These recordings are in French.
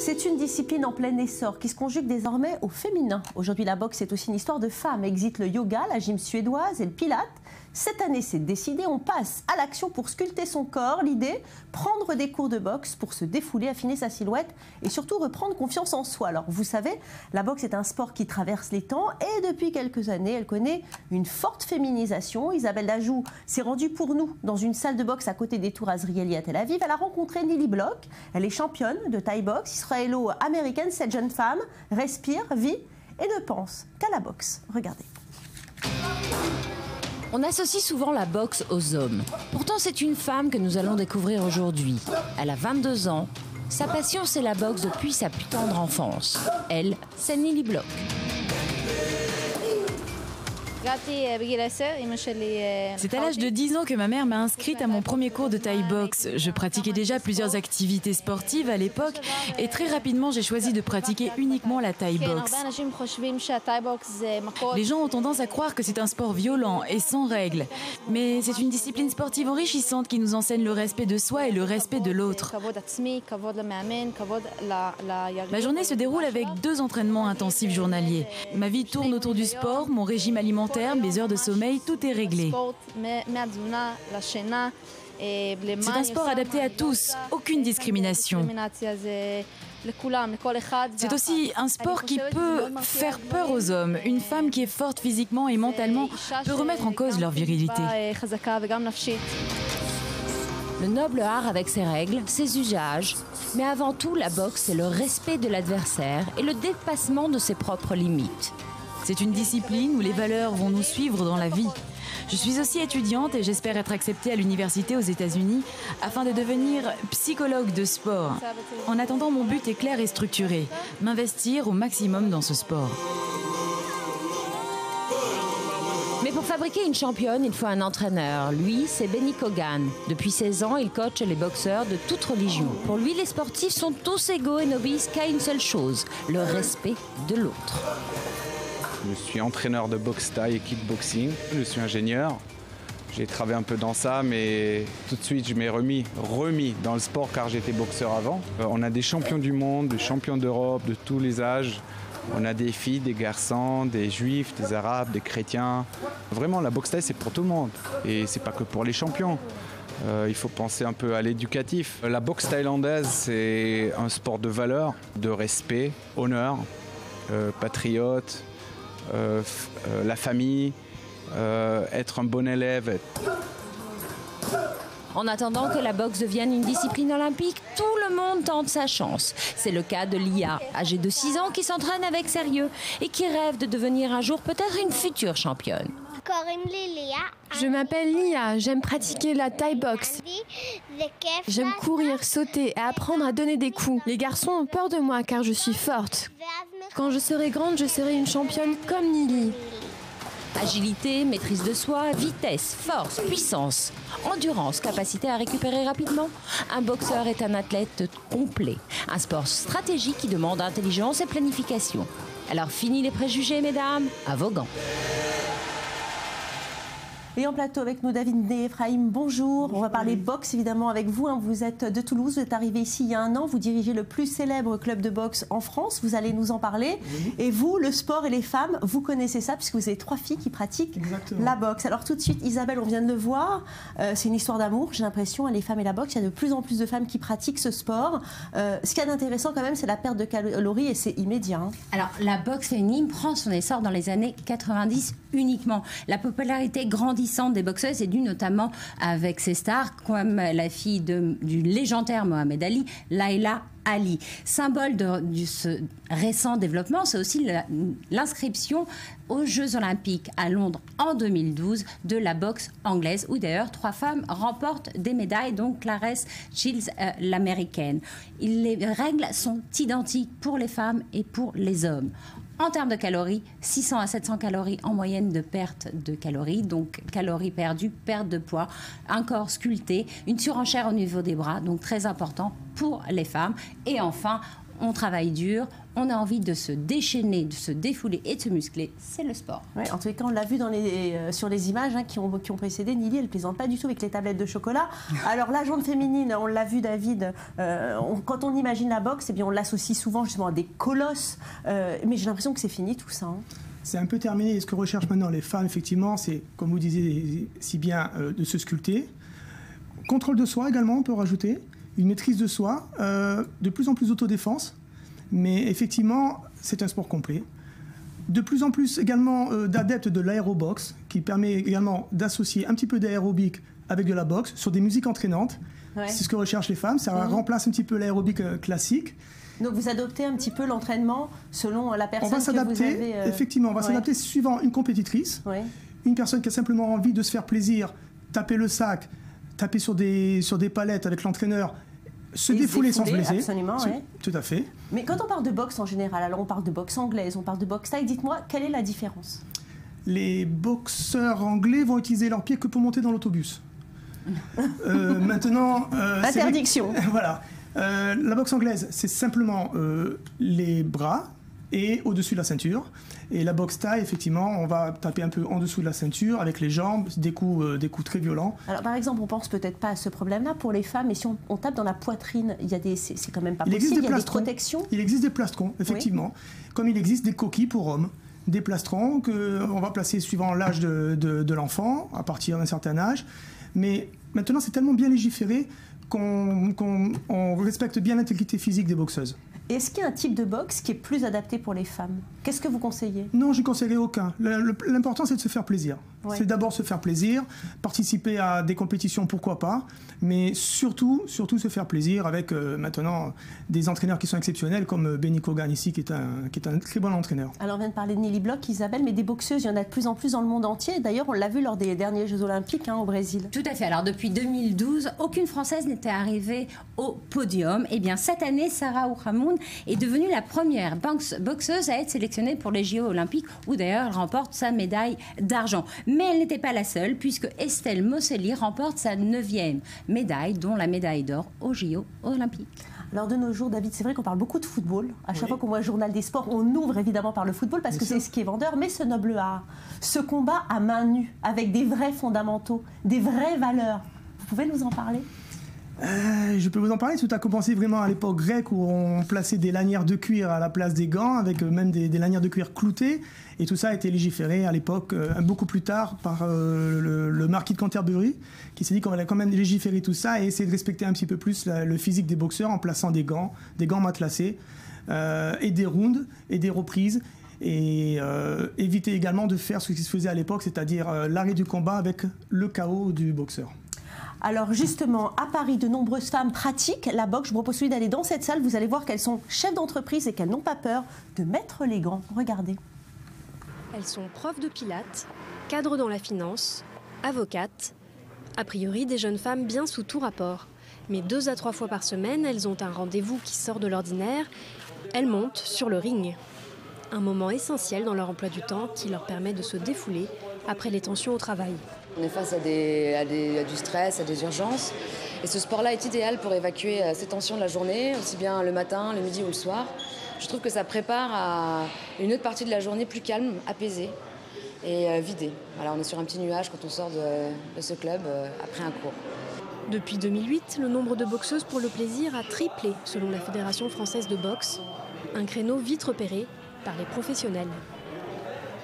C'est une discipline en plein essor qui se conjugue désormais au féminin. Aujourd'hui, la boxe est aussi une histoire de femmes. Existe le yoga, la gym suédoise et le pilate. Cette année, c'est décidé, on passe à l'action pour sculpter son corps. L'idée, prendre des cours de boxe pour se défouler, affiner sa silhouette et surtout reprendre confiance en soi. Alors, vous savez, la boxe est un sport qui traverse les temps et depuis quelques années, elle connaît une forte féminisation. Isabelle Dajou s'est rendue pour nous dans une salle de boxe à côté des Tours Azrieli à Tel Aviv. Elle a rencontré Nili Bloch. Elle est championne de Thai boxe israélo-américaine. Cette jeune femme respire, vit et ne pense qu'à la boxe. Regardez. On associe souvent la boxe aux hommes. Pourtant, c'est une femme que nous allons découvrir aujourd'hui. Elle a 22 ans. Sa passion, c'est la boxe depuis sa plus tendre enfance. Elle, c'est Nili Bloch. C'est à l'âge de 10 ans que ma mère m'a inscrite à mon premier cours de Thai box. Je pratiquais déjà plusieurs activités sportives à l'époque et très rapidement j'ai choisi de pratiquer uniquement la Thai box. Les gens ont tendance à croire que c'est un sport violent et sans règles. Mais c'est une discipline sportive enrichissante qui nous enseigne le respect de soi et le respect de l'autre. Ma journée se déroule avec 2 entraînements intensifs journaliers. Ma vie tourne autour du sport, mon régime alimentaire, mes heures de sommeil, tout est réglé. C'est un sport adapté à tous, aucune discrimination. C'est aussi un sport qui peut faire peur aux hommes. Une femme qui est forte physiquement et mentalement peut remettre en cause leur virilité. Le noble art avec ses règles, ses usages, mais avant tout, la boxe, c'est le respect de l'adversaire et le dépassement de ses propres limites. C'est une discipline où les valeurs vont nous suivre dans la vie. Je suis aussi étudiante et j'espère être acceptée à l'université aux États-Unis afin de devenir psychologue de sport. En attendant, mon but est clair et structuré, m'investir au maximum dans ce sport. Mais pour fabriquer une championne, il faut un entraîneur. Lui, c'est Benny Kogan. Depuis 16 ans, il coach les boxeurs de toute religion. Pour lui, les sportifs sont tous égaux et n'obéissent qu'à une seule chose, le respect de l'autre. Je suis entraîneur de boxe thaï et kickboxing. Je suis ingénieur. J'ai travaillé un peu dans ça, mais tout de suite, je m'ai remis dans le sport car j'étais boxeur avant. On a des champions du monde, des champions d'Europe, de tous les âges. On a des filles, des garçons, des juifs, des arabes, des chrétiens. Vraiment, la boxe thaï, c'est pour tout le monde. Et c'est pas que pour les champions. Il faut penser un peu à l'éducatif. La boxe thaïlandaise, c'est un sport de valeur, de respect, honneur, patriote. La famille, être un bon élève. En attendant que la boxe devienne une discipline olympique, tout le monde tente sa chance. C'est le cas de Lia, âgée de 6 ans, qui s'entraîne avec sérieux et qui rêve de devenir un jour peut-être une future championne. Je m'appelle Lia, j'aime pratiquer la Thai box. J'aime courir, sauter et apprendre à donner des coups. Les garçons ont peur de moi car je suis forte. Quand je serai grande, je serai une championne comme Nili. Agilité, maîtrise de soi, vitesse, force, puissance, endurance, capacité à récupérer rapidement. Un boxeur est un athlète complet. Un sport stratégique qui demande intelligence et planification. Alors fini les préjugés, mesdames, à vos gants. Et en plateau avec nous, David Ephraim, bonjour. On va parler boxe évidemment avec vous. Vous êtes de Toulouse, vous êtes arrivé ici il y a 1 an. Vous dirigez le plus célèbre club de boxe en France. Vous allez nous en parler. Et vous, le sport et les femmes, vous connaissez ça puisque vous avez 3 filles qui pratiquent la boxe. Alors tout de suite, Isabelle, on vient de le voir. C'est une histoire d'amour, j'ai l'impression. Les femmes et la boxe, il y a de plus en plus de femmes qui pratiquent ce sport. Ce qu'il y a d'intéressant quand même, c'est la perte de calories et c'est immédiat. Alors la boxe féminine prend son essor dans les années 90 uniquement. La popularité grandissante des boxeuses est due notamment avec ces stars comme la fille du légendaire Mohamed Ali, Laila Ali. Symbole de ce récent développement, c'est aussi l'inscription aux Jeux Olympiques à Londres en 2012 de la boxe anglaise, où d'ailleurs 3 femmes remportent des médailles, donc Clarence Shields, l'américaine. Les règles sont identiques pour les femmes et pour les hommes. En termes de calories, 600 à 700 calories en moyenne de perte de calories, donc calories perdues, perte de poids, un corps sculpté, une surenchère au niveau des bras, donc très important pour les femmes. Et enfin, on travaille dur, on a envie de se déchaîner, de se défouler et de se muscler, c'est le sport. Ouais, en tous les cas, on l'a vu sur les images qui ont précédé. Nili, elle ne plaisante pas du tout avec les tablettes de chocolat. Alors, la jambe féminine, on l'a vu, David, quand on imagine la boxe, eh bien, on l'associe souvent justement à des colosses. Mais j'ai l'impression que c'est fini tout ça. C'est un peu terminé. Et ce que recherchent maintenant les femmes, effectivement, c'est, comme vous disiez si bien, de se sculpter. Contrôle de soi également, on peut rajouter. Une maîtrise de soi, de plus en plus d'autodéfense. Mais effectivement, c'est un sport complet. De plus en plus également d'adeptes de l'aérobox, qui permet également d'associer un petit peu d'aérobic avec de la boxe sur des musiques entraînantes. Ouais. C'est ce que recherchent les femmes. Ça remplace un petit peu l'aérobic classique. Donc vous adoptez un petit peu l'entraînement selon la personne que vous avez. Effectivement, on va s'adapter suivant une compétitrice, une personne qui a simplement envie de se faire plaisir, taper le sac, taper sur des palettes avec l'entraîneur, se défouler sans se blesser. Absolument, oui. Tout à fait. Mais quand on parle de boxe en général, alors on parle de boxe anglaise, on parle de boxe thaï, dites-moi, quelle est la différence? Les boxeurs anglais vont utiliser leurs pieds que pour monter dans l'autobus. Maintenant... interdiction. Voilà. La boxe anglaise, c'est simplement les bras et au-dessus de la ceinture. Et la boxe thaï, effectivement, on va taper un peu en dessous de la ceinture avec les jambes, des coups très violents. Alors, par exemple, on pense peut-être pas à ce problème-là pour les femmes, mais si on tape dans la poitrine, c'est quand même pas possible. Il y a des protections. Il existe des plastrons, effectivement, comme il existe des coquilles pour hommes. Des plastrons qu'on va placer suivant l'âge de l'enfant, à partir d'un certain âge. Mais maintenant, c'est tellement bien légiféré qu'on respecte bien l'intégrité physique des boxeuses. Est-ce qu'il y a un type de boxe qui est plus adapté pour les femmes? Qu'est-ce que vous conseillez? Non, je ne conseillerais aucun. L'important, c'est de se faire plaisir. Ouais. C'est d'abord se faire plaisir, participer à des compétitions, pourquoi pas, mais surtout se faire plaisir avec maintenant des entraîneurs qui sont exceptionnels, comme Benny Kogan ici, qui est un très bon entraîneur. Alors on vient de parler de Nelly Bloch, Isabelle, mais des boxeuses, il y en a de plus en plus dans le monde entier. D'ailleurs, on l'a vu lors des derniers Jeux Olympiques au Brésil. Tout à fait. Alors depuis 2012, aucune Française n'était arrivée au podium. Eh bien, cette année, Sarah Ourhamoun est devenue la première boxeuse à être sélectionnée pour les JO Olympiques, où d'ailleurs elle remporte sa médaille d'argent. Mais elle n'était pas la seule, puisque Estelle Mosseli remporte sa 9e médaille, dont la médaille d'or aux JO Olympiques. Alors de nos jours, David, c'est vrai qu'on parle beaucoup de football. À chaque fois qu'on voit le journal des sports, on ouvre évidemment par le football parce que c'est ce qui est vendeur. Mais ce noble art, ce combat à main nue, avec des vrais fondamentaux, des vraies valeurs, vous pouvez nous en parler ? Je peux vous en parler. Tout a commencé vraiment à l'époque grecque où on plaçait des lanières de cuir à la place des gants, avec même des lanières de cuir cloutées. Et tout ça a été légiféré à l'époque, beaucoup plus tard, par le marquis de Canterbury, qui s'est dit qu'on allait quand même légiférer tout ça et essayer de respecter un petit peu plus le physique des boxeurs en plaçant des gants matelassés, et des rounds et des reprises. Et éviter également de faire ce qui se faisait à l'époque, c'est-à-dire l'arrêt du combat avec le KO du boxeur. Alors justement, à Paris, de nombreuses femmes pratiquent la boxe. Je vous propose d'aller dans cette salle. Vous allez voir qu'elles sont chefs d'entreprise et qu'elles n'ont pas peur de mettre les gants. Regardez. Elles sont profs de pilates, cadres dans la finance, avocates. A priori, des jeunes femmes bien sous tout rapport. Mais 2 à 3 fois par semaine, elles ont un rendez-vous qui sort de l'ordinaire. Elles montent sur le ring. Un moment essentiel dans leur emploi du temps qui leur permet de se défouler après les tensions au travail. On est face à du stress, à des urgences. Et ce sport-là est idéal pour évacuer ces tensions de la journée, aussi bien le matin, le midi ou le soir. Je trouve que ça prépare à une autre partie de la journée plus calme, apaisée et vidée. Voilà, on est sur un petit nuage quand on sort de ce club après un cours. Depuis 2008, le nombre de boxeuses pour le plaisir a triplé selon la Fédération française de boxe. Un créneau vite repéré par les professionnels.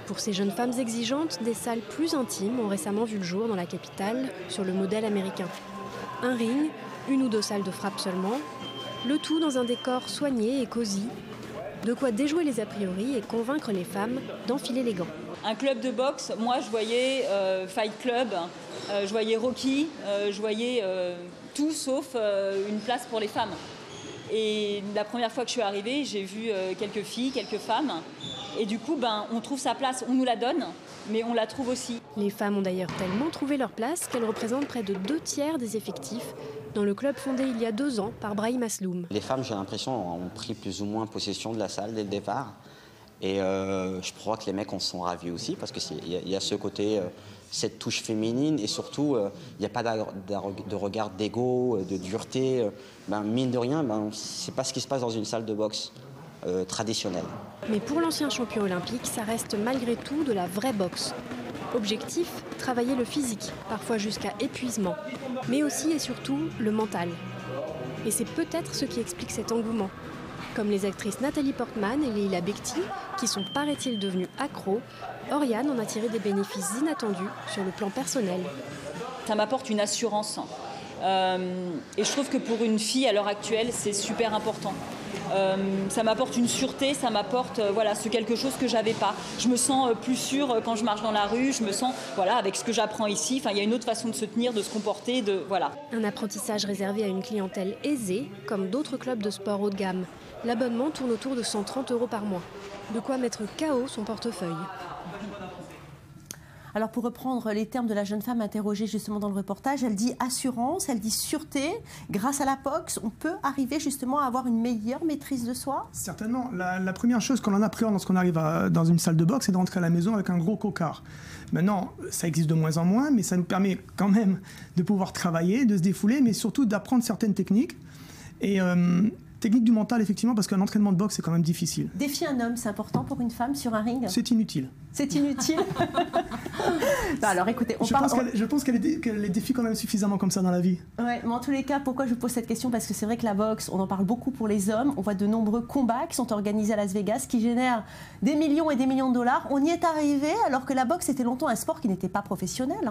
Pour ces jeunes femmes exigeantes, des salles plus intimes ont récemment vu le jour dans la capitale, sur le modèle américain. Un ring, 1 ou 2 salles de frappe seulement, le tout dans un décor soigné et cosy. De quoi déjouer les a priori et convaincre les femmes d'enfiler les gants. Un club de boxe, moi je voyais Fight Club, je voyais Rocky, je voyais tout sauf une place pour les femmes. Et la première fois que je suis arrivée, j'ai vu quelques filles, quelques femmes. Et du coup, on trouve sa place, on nous la donne, mais on la trouve aussi. Les femmes ont d'ailleurs tellement trouvé leur place qu'elles représentent près de 2/3 des effectifs dans le club fondé il y a 2 ans par Brahim Asloum. Les femmes, j'ai l'impression, ont pris plus ou moins possession de la salle dès le départ. Et je crois que les mecs en sont ravis aussi, parce qu'il y a ce côté cette touche féminine et surtout, il n'y a pas de regard d'ego, de dureté. Mine de rien, c'est pas ce qui se passe dans une salle de boxe traditionnelle. Mais pour l'ancien champion olympique, ça reste malgré tout de la vraie boxe. Objectif, travailler le physique, parfois jusqu'à épuisement, mais aussi et surtout le mental. Et c'est peut-être ce qui explique cet engouement. Comme les actrices Nathalie Portman et Leila Bekti, qui sont, paraît-il, devenues accros, Oriane en a tiré des bénéfices inattendus sur le plan personnel. Ça m'apporte une assurance. Et je trouve que pour une fille, à l'heure actuelle, c'est super important. Ça m'apporte une sûreté, ça m'apporte ce quelque chose que j'avais pas. Je me sens plus sûre quand je marche dans la rue, je me sens avec ce que j'apprends ici. Il y a une autre façon de se tenir, de se comporter, Un apprentissage réservé à une clientèle aisée, comme d'autres clubs de sport haut de gamme. L'abonnement tourne autour de 130 € par mois. De quoi mettre KO son portefeuille. Alors pour reprendre les termes de la jeune femme interrogée justement dans le reportage, elle dit assurance, elle dit sûreté. Grâce à la boxe, on peut arriver justement à avoir une meilleure maîtrise de soi? Certainement. La première chose qu'on en appréhende lorsqu'on arrive dans une salle de boxe, c'est de rentrer à la maison avec un gros cocard. Maintenant, ça existe de moins en moins, mais ça nous permet quand même de pouvoir travailler, de se défouler, mais surtout d'apprendre certaines techniques. Et technique du mental, effectivement, parce qu'un entraînement de boxe, c'est quand même difficile. Défier un homme, c'est important pour une femme sur un ring? C'est inutile. C'est inutile. Non, alors écoutez, je pense qu'elle les défie quand même suffisamment comme ça dans la vie. Ouais, mais en tous les cas, pourquoi je vous pose cette question? Parce que c'est vrai que la boxe, on en parle beaucoup pour les hommes. On voit de nombreux combats qui sont organisés à Las Vegas, qui génèrent des millions et des millions de dollars. On y est arrivé alors que la boxe était longtemps un sport qui n'était pas professionnel.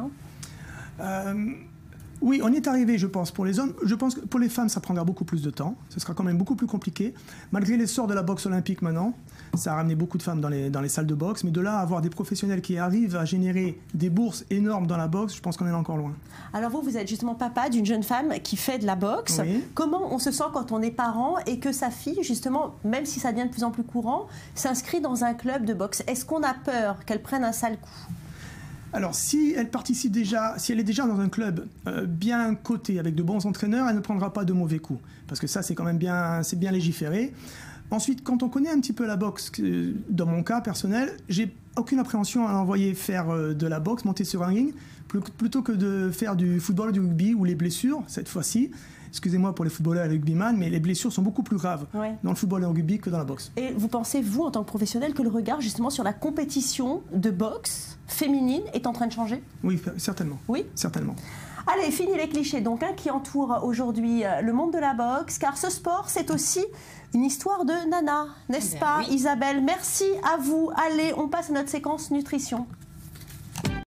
Oui, on y est arrivé, je pense, pour les hommes. Je pense que pour les femmes, ça prendra beaucoup plus de temps. Ce sera quand même beaucoup plus compliqué. Malgré l'essor de la boxe olympique maintenant, ça a ramené beaucoup de femmes dans les salles de boxe. Mais de là à avoir des professionnels qui arrivent à générer des bourses énormes dans la boxe, je pense qu'on est encore loin. Alors vous êtes justement papa d'une jeune femme qui fait de la boxe. Oui. Comment on se sent quand on est parent et que sa fille, justement, même si ça devient de plus en plus courant, s'inscrit dans un club de boxe? Est-ce qu'on a peur qu'elle prenne un sale coup? Alors, si elle est déjà dans un club bien coté, avec de bons entraîneurs, elle ne prendra pas de mauvais coups. Parce que ça, c'est quand même bien légiféré. Ensuite, quand on connaît un petit peu la boxe, dans mon cas personnel, j'ai aucune appréhension à l'envoyer faire de la boxe, monter sur un ring, plutôt que de faire du football ou du rugby, où les blessures, cette fois-ci, excusez-moi pour les footballeurs et les rugbyman, mais les blessures sont beaucoup plus graves dans le football et le rugby que dans la boxe. Et vous pensez, vous, en tant que professionnel, que le regard justement sur la compétition de boxe féminine est en train de changer? Oui, certainement. Oui, certainement. Allez, fini les clichés donc qui entourent aujourd'hui le monde de la boxe, car ce sport, c'est aussi une histoire de nana, n'est-ce pas, oui. Isabelle? Merci à vous. Allez, on passe à notre séquence nutrition.